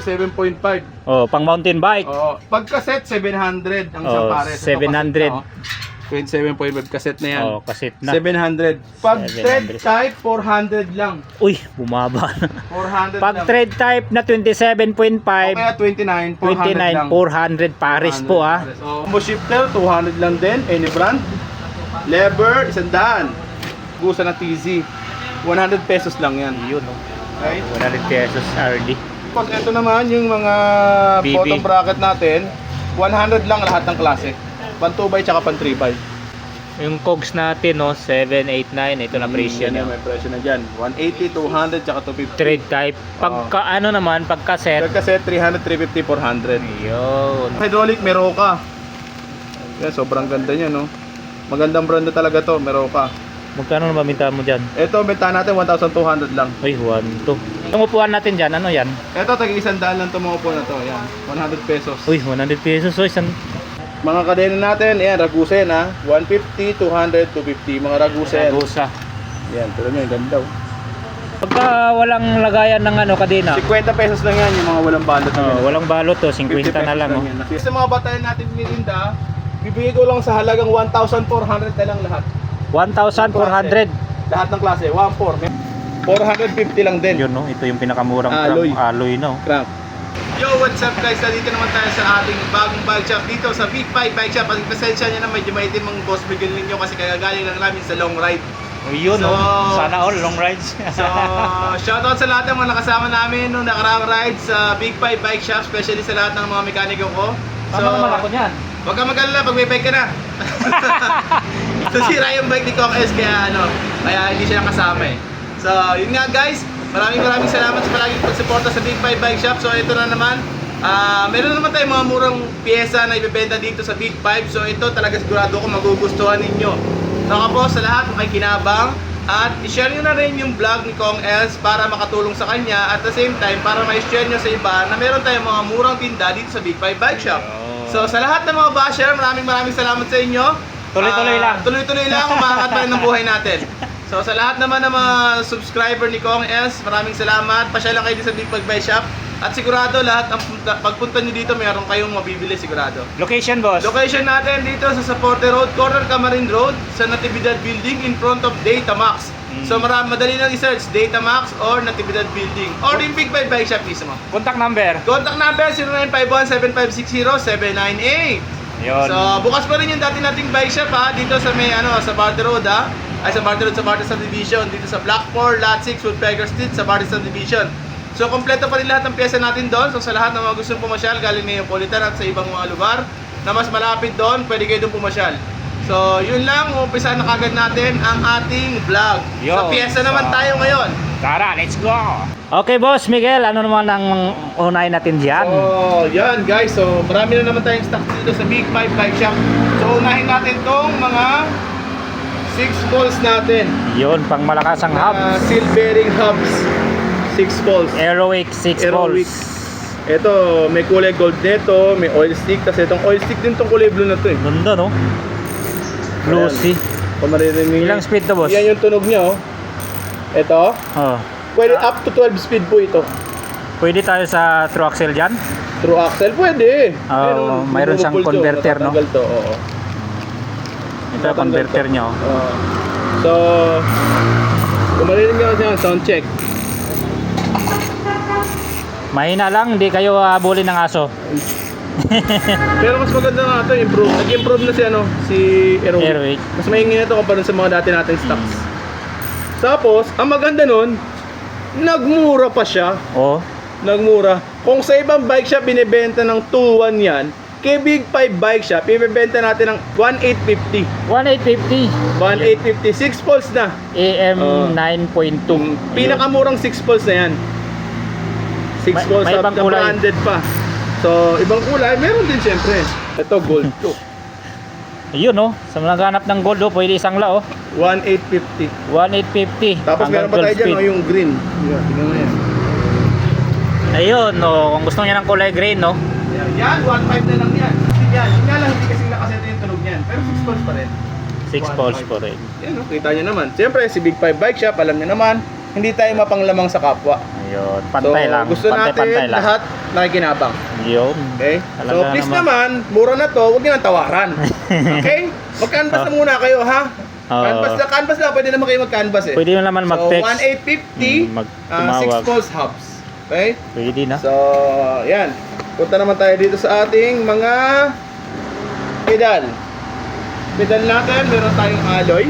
27.5. Oh, pang mountain bike. Oo. Pag cassette, 700 ang isang Oh, pares. Ito, 700. cassette na, oh. 27.5 cassette na yan. Oh, kasit na. 700. Pag 700. thread type, 400 lang. Uy, bumaba na. 400 Pag lang. thread type na 27.5, O kaya 29, 400 lang. 400 pares po ah. So, combo shifter, 200 lang din. Any brand. Lever, 100. Gusa na TZ. 100 pesos lang yan. Yun oh. Okay? 100 pesos RD. Tapos ito naman yung mga BB. bottom bracket natin. 100 lang lahat ng klase. Pan 2x tsaka pan 3x. Yung cogs natin no, 789 ito na presyo Yan, niya. may presyo na dyan. 180, 200 tsaka 250. Thread type. Pagka ano naman, pagka set. Kasi 300, 350, 400. Yun. Hydraulic Meroka. Yan, sobrang ganda niya, no? Magandang brand na talaga to, Meroka. Magkano na babintahan mo dyan? Ito, benta natin 1,200 lang. Ay, 1 to. Yung upuan natin dyan, ano yan? Ito, tag-100 lang tumupo na to. Yan, 100 pesos. Uy, 100 pesos. Uy, Mga kadena natin, yan, Ragusen ha. 150, 200, 250. Mga Ragusen. Ragusa. Yan, tulad nyo, yung ganda. Pagka walang lagayan ng ano, kadena. 50 pesos lang yan, yung mga walang balot. Oh, walang balot to, 50 na lang oh. Sa mga batayan natin mirinda, bibigay ko lang sa halagang 1,400 na lang lahat. 1,400. Lahat ng klase, 1,400. 450 lang din. Yun no, ito yung pinakamurang Alloy. alloy no. Crank. Yo, what's up guys? Dito naman tayo sa ating bagong bike shop dito sa Big 5 Bike Shop. Pasensya nyo na medyo maitim ang boss Miguel ninyo kasi kagagaling lang namin sa long ride. Oh, yun So, no. Sana all long rides. So, shoutout sa lahat ng mga nakasama namin nung nakaraang ride sa Big 5 Bike Shop, especially sa lahat ng mga mekaniko ko. So, Tama naman ako niyan. huwag kang mag-alala pag may bike ka na. So, sira yung bike ni Kong S kaya hindi siya nakasama eh. So, yun nga guys, maraming salamat sa palaging pagsuporta sa Big 5 Bike Shop. So, ito na naman. Meron naman tayong mga murang pyesa na ibebenta dito sa Big 5. So, ito talaga sigurado ko magugustuhan ninyo. Saka po sa lahat kung kinabang at i-share nyo na rin yung vlog ni Kong Els para makatulong sa kanya at the same time para ma-share nyo sa iba na meron tayong mga murang tinda dito sa Big 5 Bike Shop. So, sa lahat ng mga basher, maraming salamat sa inyo. Tuloy-tuloy lang. Tuloy-tuloy lang, umaangat pa rin ang buhay natin. So sa lahat naman ng mga subscriber ni Kong S, maraming salamat. Pasya lang kayo dito sa Big 5 Bike Shop. At sigurado lahat ng pagpunta nyo dito, mayroon kayong mabibili sigurado. Location boss. Location natin dito sa Saporte Road, corner Camarin Road, sa Natividad Building in front of Datamax. So madali lang i-search Datamax or Natividad Building or yung Big 5 Bike Shop mismo. Contact number. Contact number 0951-7560-798. Yun. So, bukas pa rin yung dati nating bike shop ha, dito sa may sa Barter Road ha. Ay sa Barter Road, sa Barter Subdivision, dito sa Block 4, Lot 6, Woodpecker Street, sa Barter Subdivision. So, kompleto pa rin lahat ng pyesa natin doon. So, sa lahat ng mga gustong pumasyal, galing na yung Politan at sa ibang mga lugar na mas malapit doon, pwede kayo doon pumasyal. So, yun lang, umpisa na kagad natin ang ating vlog. Yo, Sa pyesa naman tayo ngayon. Tara, let's go! Okay boss Miguel, ano naman ang unahin natin dyan? So, yan guys. So, marami na naman tayong stock dito sa Big 5 Bike Shop. So, unahin natin tong mga 6 balls natin. Yun, pang malakas ang hub. Seal bearing hubs. 6 balls. Aerowick 6 Aerowick. balls. Ito, may kulay gold nito, may oil stick. Kasi itong oil stick din tong kulay blue na to eh. Ganda no? Glossy. Kung maririnig. Ilang speed to boss? Yan yung tunog niya oh. Ito. Oh. Pwede up to 12 speed po ito. Pwede tayo sa true axle dyan? True axle pwede. Mayroon siyang bubble converter, no? Natatanggal to, oo. Ito yung converter nyo. So, kung marinig nyo kasi sound check. Mahina lang, hindi kayo habulin ng aso. Pero mas maganda nga ito, improve. Nag-improve na si Aerowick. Aerowick. Mas mahingi na ito kumpara sa mga dati nating stocks. Tapos, ang maganda nun, nagmura pa siya. Oh. Nagmura. Kung sa ibang bike shop binibenta ng 2,1 yan, kay Big 5 Bike Shop, ibibenta natin ng 1,850. 1,850. 1,850. 6 poles na. AM 9.2. Pinakamurang 6 poles na yan. 6 poles may na ibang kulay. branded pa. So, ibang kulay, meron din syempre. Ito, gold to. Ayun oh, sa mga ganap ng gold oh, pwede isang la oh. 1,850. 1,850. Tapos meron pa tayo dyan, yung green. Tingnan mo yan. Ayun oh, kung gusto niya ng kulay green no. Yan, 1,500 na lang yan. Yan, yun nga lang, hindi kasi nakasete yung tunog niyan. Pero 6 poles pa rin. 6 poles po rin. Yan, kita nyo naman. Siyempre, si Big 5 Bike Shop, alam nyo naman, hindi tayo mapanglamang sa kapwa. Ayun, pantay lang. Gusto natin Pantay-pantay lang. lahat nakikinabang. Yun. Okay? Talaga So please naman, mura na to, huwag niyo nang tawaran. Okay? Mag-canvas na muna kayo, ha? Oo. Canvas na, pwede naman kayo mag-canvas eh. Pwede mo naman mag-text. So 1850, tumawag. 6 poles hubs. Okay? Pwede na. So, yan. Punta naman tayo dito sa ating mga pedal. Pedal natin, meron tayong alloy.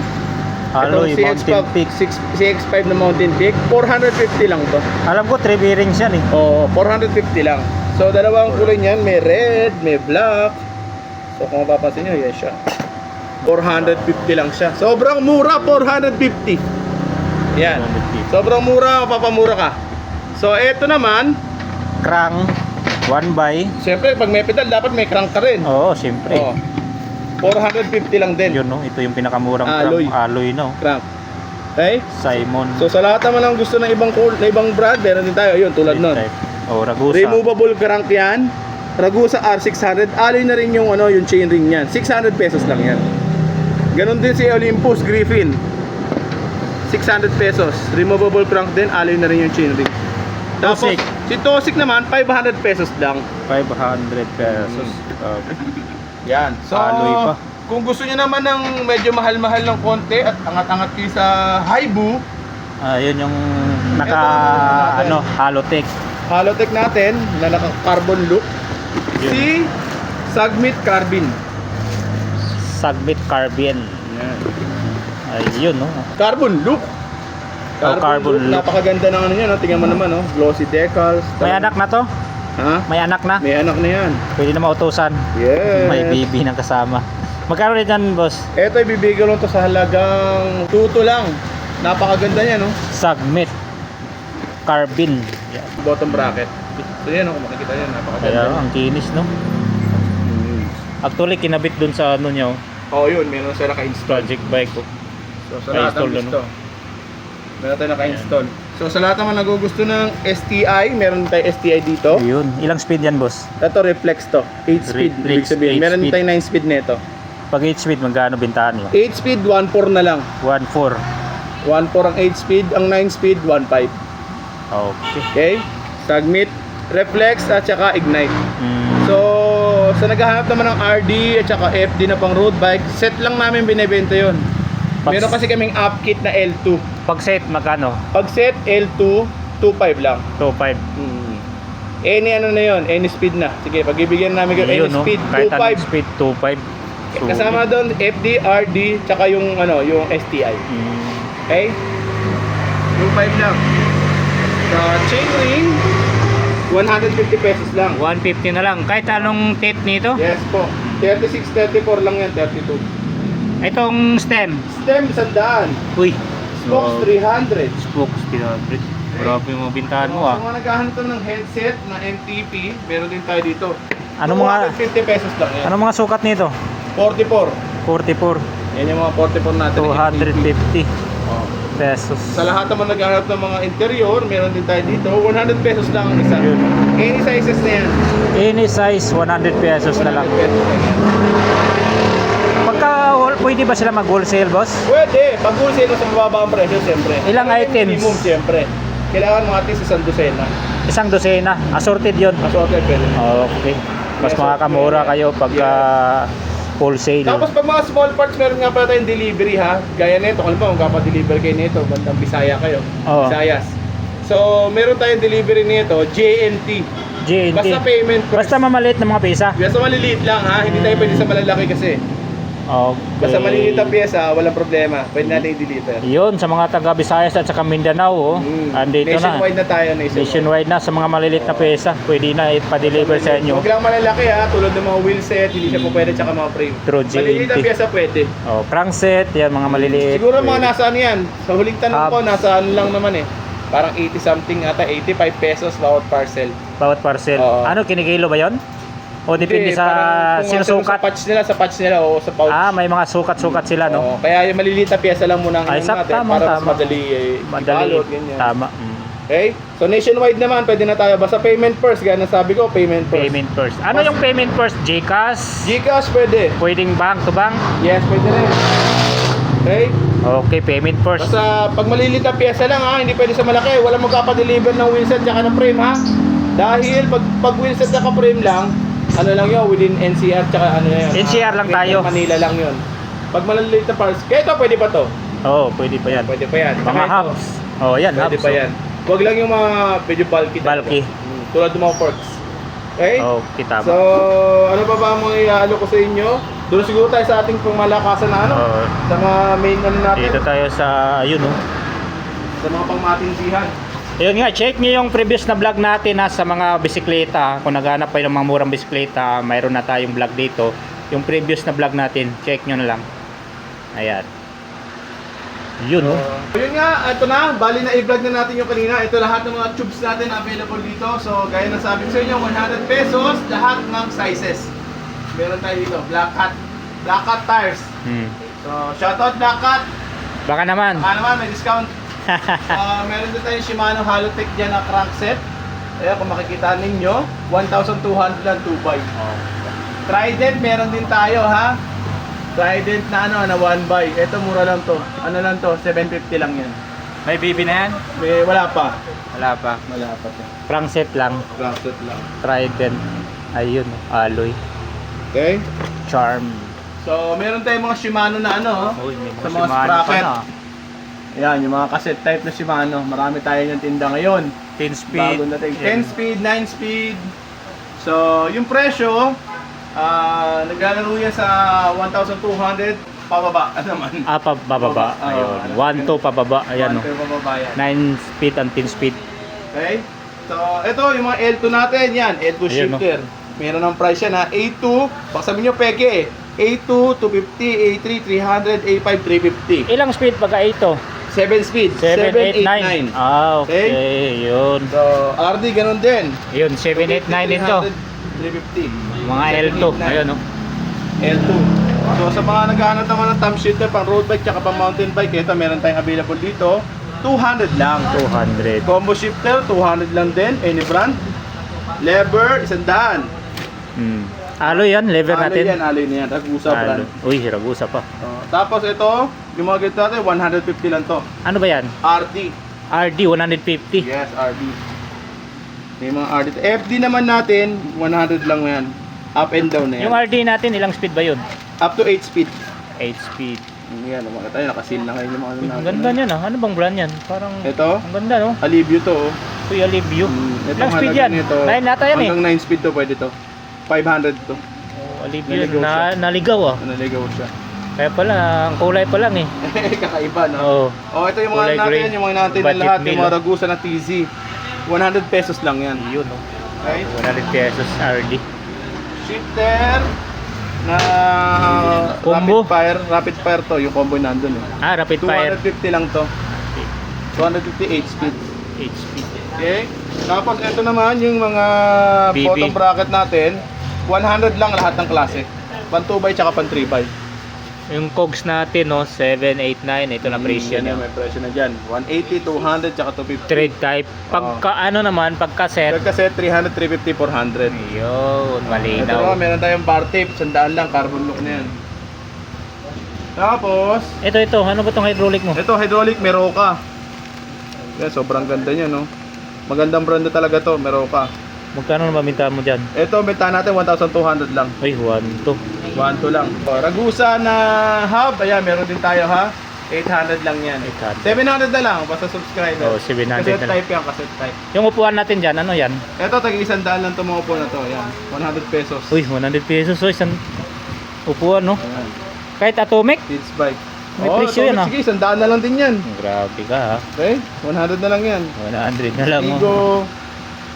Alloy, Itong Mountain Peak. CX5 na Mountain Peak, 450 lang to. Alam ko, 3 bearings yan eh. Oo, 450 lang. So, dalawang kulay niyan, may red, may black. So, kung mapapansin nyo, yan siya. 450 lang siya. Sobrang mura, 450. Yan. Sobrang mura, mapapamura ka. So, eto naman, Crank, 1x. siyempre, pag may pedal, dapat may crank ka rin. Oo, siyempre. Oo. 450 lang din. Yun no, ito yung pinakamurang Alloy. crank. Alloy no. Crank. Okay? Simon. So, sa lahat naman ang gusto ng ibang brand, meron din tayo. Yun, tulad nun. Oh, Ragusa. Removable crank yan. Ragusa R600. Alloy na rin yung, yung chain ring yan. 600 pesos lang yan. Ganon din si Olympus Griffin. 600 pesos. Removable crank din. Alloy na rin yung chain ring. Tapos, Tosik. si Tosik naman, 500 pesos lang. 500 pesos. Yan. So, Alloy pa. kung gusto niyo naman ng medyo mahal-mahal ng konti at angat-angat kayo sa Haibu, Yun yung naka Ito, ano, Halotech. Halotech natin na naka-carbon loop. Yun. Si Sagmit Carbine. Sagbit Carbine. Yan. Ayun no. Carbon loop. Carbon loop. Napakaganda ng ano niya, no? Tingnan mo naman, no? Glossy decals. May anak na to? Ha? May anak na? May anak na yan. Pwede na mautusan. Yes. May baby ng kasama. Magkano rin yan, boss? Ito ibibigay lang to sa halagang 2 lang. Napakaganda niya, no? Sagbit Carbine. Yan. Bottom bracket. So yan, no? Kung makikita yan, napakaganda. Kaya ang kinis no. Actually kinabit dun sa ano nyo, Oo, yun. Meron sila naka-install. project bike ko. So sa lahat ng Na-install, gusto. Meron tayo naka-install. So sa lahat naman nagugusto ng STI, meron tayo STI dito. Ayun, ilang speed yan, boss? Ito reflex to. 8 speed. Reflex, Ibig sabihin. 8 Meron speed. tayong 9 speed nito. Pag 8 speed, magkano bintahan nyo? 8 speed, 1.4 na lang. 1.4. 1.4 ang 8 speed, ang 9 speed, 1.5. Okay. Okay? Sagmit, reflex at saka ignite. So, sa naghahanap naman ng RD at saka FD na pang road bike, set lang namin binebenta yun. Meron kasi kaming up kit na L2. Pag set, magkano? Pag set, L2, 2.5 lang. 2.5. Any ano na yun, any speed na. Sige, pagbibigyan namin kayo any Ayun, no? speed, Kahit anong 2.5. speed, 2.5. So, Kasama doon FD, RD, tsaka yung yung STI. Okay? 2.5 lang. Sa chain ring, 150 pesos lang. 150 na lang. Kahit anong tape nito? Yes po. 36, 34 lang yan, 32. Itong stem. Stem, 100. Uy. Spokes, 300. Spokes, 300. Grabe yung mga bintahan mo Sa ah. mga naghahanap ng headset na MTP, meron din tayo dito. Ano mga 250 pesos lang yan. ano mga sukat nito? 44. 44. Yan yung mga 44 natin. na MTP. 250 Oh. pesos. Sa lahat naman naghahanap ng mga interior, meron din tayo dito. 100 pesos lang ang isa. Yun. Any sizes na yan. Any size, 100 pesos na lang. 100 pesos lang yan. Pwede ba sila mag-wholesale, boss? Pwede. Pag wholesale sa mababa ang presyo, siyempre. Ilang Pero items? Minimum, siyempre. Kailangan mga at least isang dosena. Isang dosena. Assorted yun. Assorted pwede. Okay. Mas makakamura kayo pagka wholesale. Tapos pag mga small parts, meron nga pala tayong delivery ha. Gaya nito, kung kung deliver kayo nito, bandang Bisaya kayo. Oo. Visayas. So, meron tayong delivery nito, JNT. JNT. Basta payment first. Basta mamalit ng mga pesa. Basta maliliit lang ha, hindi tayo pwede sa malalaki kasi. Okay. Basta maliliit ang pyesa, walang problema. Pwede natin i-deliver. Yun, sa mga taga Visayas at saka Mindanao, oh. Andito na. Nationwide na tayo, Nationwide na sa mga malilit na pesa. Pwede na ipa-deliver sa inyo. Huwag lang malalaki ha, tulad ng mga wheel set, hindi siya po pwede, tsaka mga frame. Through Maliliit ang JNT. pyesa pwede. Oh, crankset, yan mga maliliit. Siguro mga Pwede. nasa ano yan, sa huling tanong ko, Hubs. nasa ano lang naman eh. Parang 80 something ata, 85 pesos bawat parcel. Bawat parcel. Oo. Ano, kinikilo ba yon? O depende Hindi, sa parang kung sinusukat? sa patch nila o sa pouch. May mga sukat-sukat sila, no? Oo, kaya yung maliliit na pyesa lang muna ang Ay, inom natin tama, para mas tama. madali Madali. ibalot, ganyan. Tama. Okay? So nationwide naman, pwede na tayo. Basta payment first, gaya ng sabi ko, payment first. Payment first. Ano yung payment first? GCash? Gcash pwede. Pwedeng bank to bank? Yes, pwede rin. Okay? Okay, payment first. Basta pag maliliit na pyesa lang ha, hindi pwede sa malaki. Walang magpapadeliver ng wheelset tsaka ng frame ha. Dahil pag wheelset tsaka frame lang, ano lang yun, within NCR tsaka ano na yun. NCR lang tayo. Manila lang yun. Pag maliliit na parts, kaya ito pwede pa to. Oo, pwede pa yan. Pwede pa yan. Tsaka Mga ito, hubs. Oh, yan, pwede hubs. pa yan. Huwag lang yung mga medyo bulky. Bulky. Tulad ng mga forks. Okay? Okay, tama. So, ano pa ba ang mga iaalok ko sa inyo? Doon siguro tayo sa ating pangmalakasan na ano? Oo. Sa mga main ano natin? Dito tayo sa, ayun oh. Sa mga pangmatinsihan. Ayun nga, check nyo yung previous na vlog natin na sa mga bisikleta. Kung naghanap kayo ng mga murang bisikleta, mayroon na tayong vlog dito. Yung previous na vlog natin, check nyo na lang. Ayan. Yun oh. Yun nga, ito na, bali na i-vlog na natin yung kanina. Ito lahat ng mga tubes natin available dito. So, gaya ng sabi ko sa inyo, 100 pesos, lahat ng sizes. Meron tayo dito, Black Cat tires. So, shoutout Black Cat. Baka naman. Baka naman, may discount. Meron din tayong Shimano Halotech dyan na crankset. Ayan, kung makikita ninyo, 1,200 lang 2x. Trident, meron din tayo ha. Trident na ano, na 1x. Ito mura lang to. Ano lang to, 750 lang yan. May BB na yan? Wala pa. Wala pa. Wala pa to. Crankset lang. Crankset lang. Trident. Ayun, alloy. Okay? Charm. So, meron tayong mga Shimano na ano, Uy, may sa mga Shimano pa sprocket. na. Ayan, yung mga cassette type na Shimano. Marami tayo yung tinda ngayon. 10 speed. Bago natin. 10 speed, 9 speed. So, yung presyo, naglalaro yan sa 1,200 pababa naman. Bababa. Ayun. 1 to pababa. Ayan oh. 1,200 pababa yan. 9 speed and 10 speed. Okay? So, ito yung mga L2 natin. Yan, L2 Ayan, shifter. Meron ng price yan ha. A2, baka sabihin nyo peke eh. A2, 250, A3, 300, A5, 350. Ilang speed pagka ito? 7 speed. 7, 8, 9. 9. Okay. Yun. So, RD ganun din. Yun, 7, 8, 9 ito. 350. Mga L2. Ayun oh. L2. So, sa mga naghahanap naman ng thumb shifter, pang road bike, tsaka pang mountain bike, ito meron tayong available dito. 200 lang. 200. Combo shifter, 200 lang din. Any brand. Lever, 100. Alloy yan, lever natin. Alloy na yan. Ragusa brand. Uy, Ragusa pa. Tapos ito, yung mga ganito natin, 150 lang to. Ano ba yan? RD. RD 150. Yes, RD. May mga RD. FD naman natin, 100 lang yan. Up and down na yan. Yung RD natin, ilang speed ba yun? Up to 8 speed. 8 speed. Yan, mga tayo, nakasil na ngayon yung mga Uy, natin. ang ganda niyan ah. Ano bang brand yan? Parang Ito, ang ganda no? Alivio to. Oh. Kuya Libyo. Itong Ilang speed halaga yan? nito, 9 nata yan eh. hanggang 9 speed to, pwede to. 500 to. Oh, Libyo Naligaw na siya. naligaw ah. Naligaw siya. Kaya pala, ang kulay pa lang eh. Kakaiba, no? Oo. Oh, ito yung mga Kulay natin, gray. yung mga natin na Budget lahat, meal, yung mga oh. Ragusa na TZ. 100 pesos lang yan. Yun oh. Okay? 100 pesos RD. Shifter na Combo? rapid fire to, yung combo nandun eh. Ah, rapid fire. 250 lang to. 258 speed. 8 speed. Okay? Tapos ito naman yung mga BB. bottom bracket natin. 100 lang lahat ng klase. Pan 2x tsaka pan 3x. Yung cogs natin no, 7, 8, 9. Ito na presyo Yan, niya. may presyo na dyan. 180, 200 tsaka 250. Trade type. Pagka ano naman, pagka set. Kasi 300, 350, 400. Yun, Ito malinaw. naman, meron tayong bar tape. 100 lang, carbon look na yan. Tapos, Ito. Ano ba itong hydraulic mo? ito hydraulic Meroka. Yan, sobrang ganda niya, no? Magandang brand na talaga to, Meroka. Magkano na mamintahan mo dyan? Ito, bentahan natin 1,200 lang. Ay, 1 to. 1,2 lang. Ragusa na hub, ayan, meron din tayo ha. 800 lang yan. 800. 700 na lang, basta subscriber. Oh, 700 Cassette na lang. type yan, cassette type. Yung upuan natin dyan, ano yan? Ito, tag-100 lang itong mga upo na to. Ayan, 100 pesos. Uy, 100 pesos. So, isang upuan, no? Ayan, Kahit atomic. kids bike. May presyo yan, ah. Sige, 100 na lang din yan. Grabe ka, ha? Okay, 100 na lang yan. 100 na lang, oh. Igo,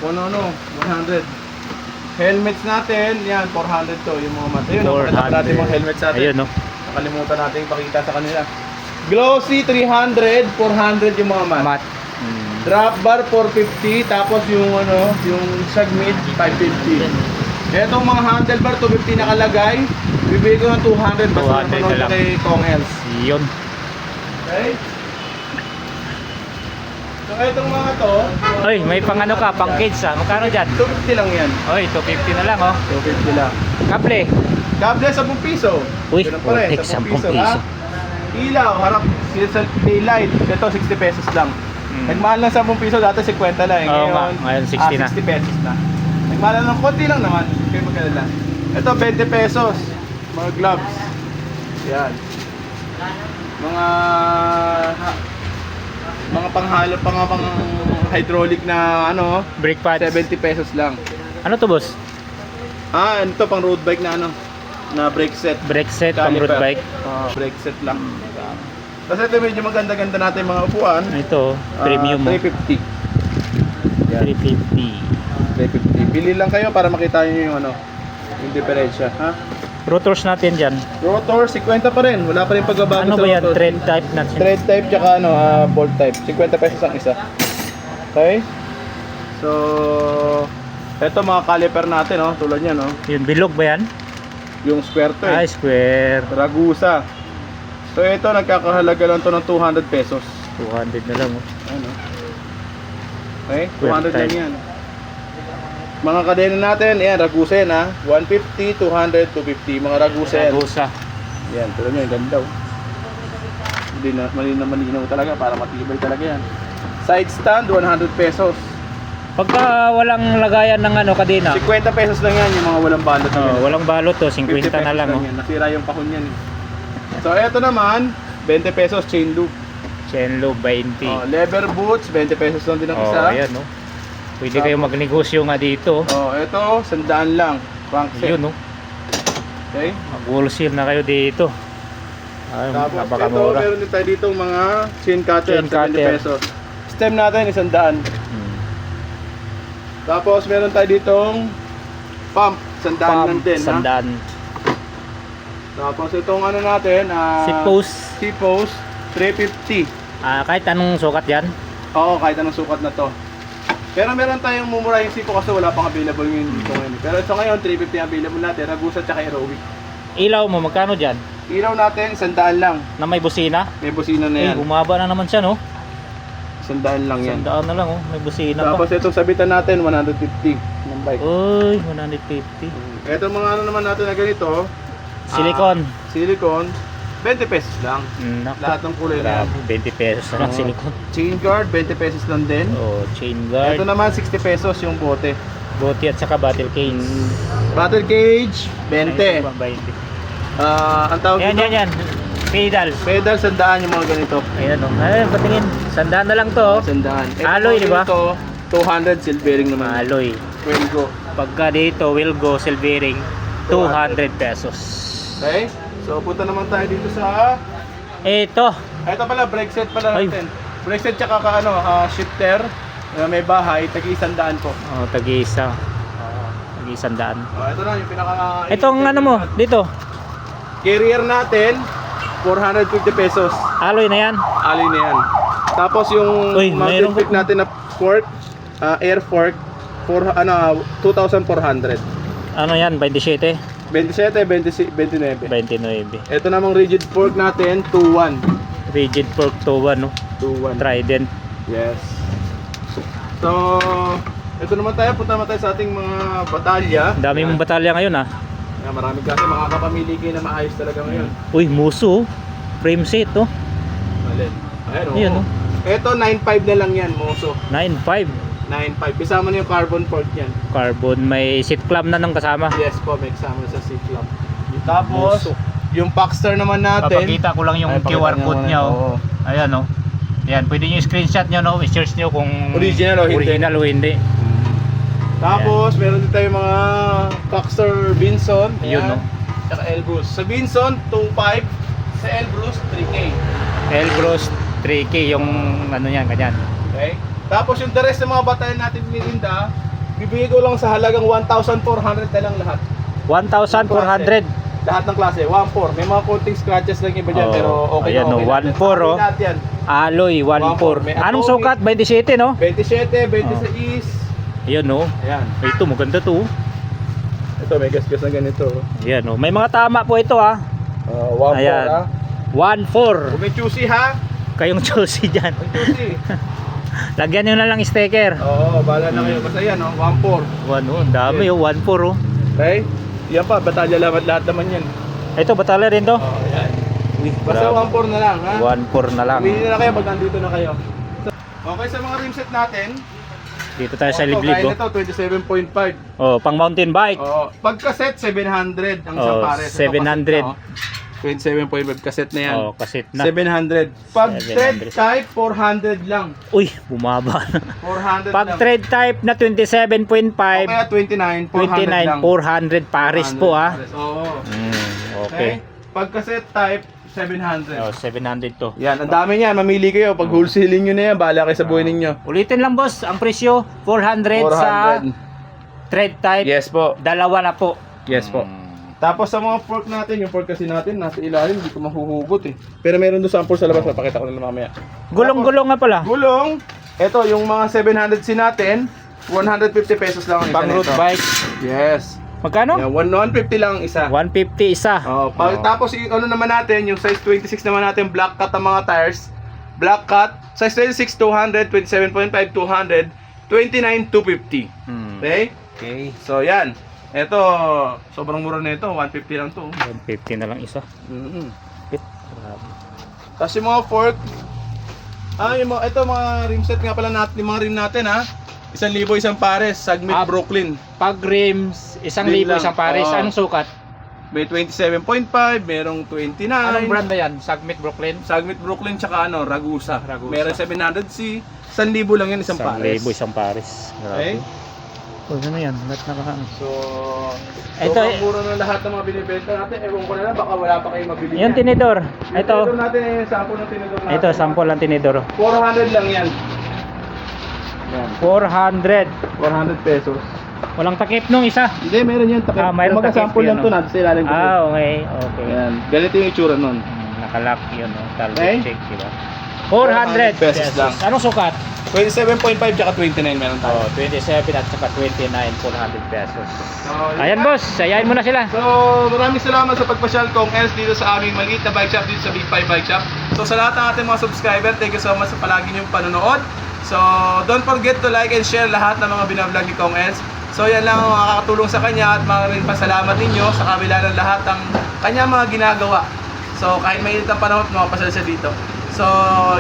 100. Helmets natin, yan, 400 to. Yung mga mat. Ayun, nakita natin mga helmets natin. Ayun, no? Nakalimutan natin ipakita sa kanila. Glossy 300, 400 yung mga mat. Mat. Drop bar 450, tapos yung ano, yung sag mid 550. Etong mga handlebar 250 nakalagay. Bibigay ko ng 200 basta 200 napanood na lang. kay Kong Els. Yun. Okay? So etong mga to, Uy, may pang ano ka, pang kids, ha? Magkano dyan? 250 lang yan. Uy, 250 na lang, oh. 250 lang. Kable. Kable 10 piso. Uy, Ganun pa rin, Vortex, 10 10 piso. ha? Ilaw, harap sa taillight. Ito 60 pesos lang. Nagmahal lang 10 piso, dati 50 lang eh. Oo nga, ngayon 60 na. 60 pesos na. Nagmahal lang ng konti lang naman. Kayo magkalala. Ito 20 pesos. Mga gloves. Yan. Mga panghalo, pang hydraulic na ano, Brake pads. 70 pesos lang. Ano to, boss? Ano to, pang road bike na ano, na brake set. Brake set, pang road Caliper. bike. Brake set lang. Kasi ito medyo maganda-ganda natin mga upuan. Ito, premium mo. 350. Yan. 350. 350. Pili lang kayo para makita nyo yung ano, yung diferensya, ha? Rotors natin dyan. Rotor 50 pa rin. Wala pa rin pagbabago Ano sa ba yan? rotor. Thread type natin. Thread type tsaka ano, bolt type. 50 pesos ang isa. Okay? So, eto mga caliper natin, oh, tulad yan, oh. Yun, bilog ba yan? Yung square to, Ay, eh. square. Ragusa. So, ito nagkakahalaga lang to ng 200 pesos. 200 na lang, oh. Ano? Okay? Square 200 lang type. yan. Mga kadena natin, ayan, Ragusa yan, ha. 150, 200, 250. Mga Ragusa yan. Ragusa. Yan, tulad nyo, yung ganda, oh. Hindi na, malinaw talaga, para matibay talaga yan. Side stand, 100 pesos. Pagka walang lagayan ng ano, kadena. 50 pesos lang yan, yung mga walang balot. na Oh, yan. walang balot to, 50 50 na pesos lang, oh. yan. Nasira yung kahon yan. So, eto naman, 20 pesos chain loop. Chain loop 20. Oh, leather boots, 20 pesos lang din ang Oh, isa. ayan, oh. Pwede kayo magnegosyo nga dito. Oh, eto, 100 lang. Crank set. Yun, oh. Okay? Mag-wholesale na kayo dito. Ay, Tapos ito, napakamura. meron din tayo dito mga chain cutter, Chain 70 cutter. pesos. Stem natin, 100. Tapos meron tayo ditong pump, 100 lang din. Ha? Sandaan. Tapos itong ano natin, Seat post. seat post, 350. Kahit anong sukat yan. Oo, kahit anong sukat na to. Pero meron tayong mumurahing sipo kasi wala pang available ngayon dito ngayon. Pero ito ngayon, 350 ang available natin, Ragusa tsaka Aerowick. Ilaw mo, magkano dyan? Ilaw natin, 100 lang. Na may busina? May busina na Eh, yan. bumaba na naman siya, no? 100 lang yan. Sandaan na lang, oh. May busina Tapos pa. itong sabitan natin, 150 ng bike. Uy, 150. Ito mga ano naman natin na ganito, Silicone. silicone, 20 pesos lang. Naku. Lahat ng kulay na yan. Grabe, 20 pesos na lang Oo. silicone. Chain guard, 20 pesos lang din. Oh, chain guard, Ito naman, 60 pesos yung bote. bote at saka battle cage. Battle cage, 20. 20. Ang tawag Yan, dito, yan, yan. Pedal. pedal, 100 yung mga ganito. Ayan, oh. Ay, patingin. Sandaan na lang to, oh. 100. Alloy, di ba? Ito, 200 silvering naman. Alloy. Wilgo. Pagka dito, will go silvering, 200 pesos. Okay? So, punta naman tayo dito sa... Ito. Ito pala, brake set pala Ay. natin. Brake set tsaka shifter. May bahay, tagi-100 po. Oh, tag-isa. Tag-isandaan. Ito na yung pinaka... Itong ano mo, dito. Carrier natin, 450 pesos. Alloy na yan. Alloy na yan. Tapos yung Uy, mountain mayroon pick natin na fork, air fork, 2,400. Ano yan, 27? 27, 29. 29. Ito namang rigid fork natin, 2,1. Rigid fork to 1, no? 2,1. Trident. Yes. So, ito naman tayo, punta naman tayo sa ating mga batalya. Ang dami mong batalya ngayon, ah. Yan, marami kasi makakapamili kayo na maayos talaga ngayon. Uy, muso. Frame set, oh. Malin. Ayan, Ayan, oh. Ito, 9,500 na lang yan, moso. 9.5. 9,500. Kasama na yung carbon fork yan. Carbon. May seat clamp na nung kasama. Yes po, may kasama sa seat lamp. Tapos, Muso. yung Paxter naman natin. Papakita ko lang yung Ay, pakita QR niyo code muna. niya, Oo. oh. Ayan, oh. Ayan, pwede nyo screenshot nyo, no? I-search nyo kung Original o hindi. original o hindi. Tapos, meron din tayo mga Paxter Vinson. Yun, no? Tsaka Elbrus. Sa Vinson, 2,500. Sa Elbrus, 3K. Elbrus 3K yung ano yan, ganyan. Okay? Tapos yung the rest ng mga batayan natin Mirinda, bibigay ko lang sa halagang 1,400 na lang lahat. 1,400. Lahat ng klase, 1,400. May mga konting scratches lang iba dyan, Oh, pero okay ayan, na no, okay natin. 1,400, oh. Okay lahat yan. Alloy 1.4. May Anong atomic. sukat? 27, no? 27, 26. Ayan, no? Ayan. Ito, maganda to. Ito, may gasgas na ganito. Ayan, no? May mga tama po ito, ah. 1,400 Ayan. ha. 1.4. Kung may choosy ha. Kayong choosy dyan. May choosy. Lagyan nyo na lang sticker. Oo, bahala na kayo. Basta yan, 1,400. Ano, ang dami, oh. 1.4, oh. Okay? Yan pa, batalya lahat naman yan. Ito, batalya rin to. Oo, yan. Basta 1.4 na lang, ha? 1.4 na lang. Pumili na kayo pag nandito na kayo. Okay, sa mga rim set natin. Dito tayo sa Auto, liblib. gaya nito, 27.5. Oh, pang mountain bike. Pagka-set, 700 ang isang pares. Ito, 700. 27.5 kaset na yan. Oh, kasit na. 700. Pag 700. thread type, 400 lang. Uy, bumaba. 400 Pag lang. thread type na 27.5, O kaya 29, 400 lang. 400 pares po ah. Pares, oo. Okay. Pagka set type, 700. Oh, 700 to. Yan, ang dami niyan. Mamili kayo. Pag wholesaling nyo na yan, bahala kayo sa buhay ninyo. Ulitin lang boss, ang presyo 400 sa 400. thread type. Yes po. Dalawa na po. Yes po. Tapos sa mga fork natin, yung fork kasi natin, nasa ilalim, hindi ko mahuhugot eh. Pero meron doon sample sa labas, papakita ko na mamaya. Gulong-gulong nga pala. Gulong, eto yung mga 700C natin, 150 pesos lang ang isa Pang road nito. bike. Yes. Magkano? Yan, 150 lang ang isa. 150 isa. Tapos ano naman natin, yung size 26 naman natin, black cut ang mga tires. Black cut, size 26, 200, 27.5, 200, 29, 250. Okay? Okay. So yan. Ito, sobrang mura na ito, 150 lang to. 150 na lang isa. Pit. Tapos yung mga fork, ito mga rim set nga pala natin, yung mga rim natin ha. 1,000 isang pares, Sagmit Brooklyn. Pag rims, 1,000 Din lang. isang pares. Oo. Anong sukat? May 27.5, merong 29. Anong brand na yan? Sagmit Brooklyn? Sagmit Brooklyn tsaka Ragusa. Ragusa. Meron 700C, 1,000 lang yan isang pares. 1,000 isang pares. Okay? Oh, ano yan? Lahat nakakaano. So, Ito, sobrang mura ng lahat ng mga binibenta natin. Ewan ko na lang, baka wala pa kayong mabili Yung tinidor. Yung Ito. tinidor natin, yung sample ng tinidor natin. Ito, sample ng tinidor. 400 lang yan. Yan. 400. 400 pesos. Walang takip nung isa. Hindi, meron yan. Takip. Mayroon takip sample yun, lang to, no? natin sa ilalim ko. Okay. Okay. Ayan. Ganito yung itsura nun. Nakalock yun, no? Talbot Okay. check, diba? 400 pesos lang. Anong sukat? 27.5 tsaka 29 meron tayo. Oh, 27 at saka 29, 400 pesos. So, Ayan boss, sayain mo na sila. So, maraming salamat sa pagpasyal kong Els dito sa aming maliit na bike shop dito sa Big 5 Bike Shop. So, sa lahat ng ating mga subscriber, thank you so much sa palagi niyong panonood. So, don't forget to like and share lahat ng mga binablog ni Kong Els. So, yan lang ang makakatulong sa kanya at maraming pasalamat ninyo sa kabila ng lahat ng kanyang mga ginagawa. So, kahit mainit ang panahon, makapasyal siya dito. So,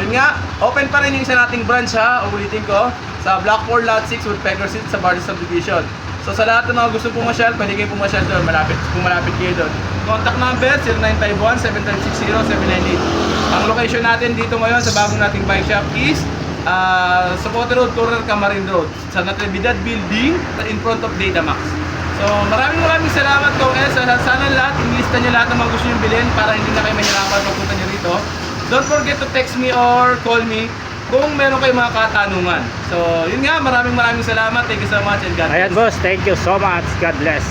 yun nga, open pa rin yung isa nating branch ha, ulitin ko, sa Blackmore Lot 6 with Pegger City sa Barnes Subdivision. So, sa lahat ng mga gusto pumasyal, pwede kayo pumasyal doon, kung malapit kayo doon. Contact number, 0951-736-0798. Ang location natin dito ngayon sa bagong nating bike shop is sa Potter Road, Corner Camarin Road, sa Natividad Building in front of Datamax. So, maraming salamat Kong Els. Sana lahat, inilista nyo lahat ng mga gusto nyo bilhin para hindi na kayo mahirapan magpunta nyo rito. Don't forget to text me or call me kung meron kayong mga katanungan. So, yun nga, maraming salamat. Thank you so much and God bless. Ayan boss, thank you so much. God bless.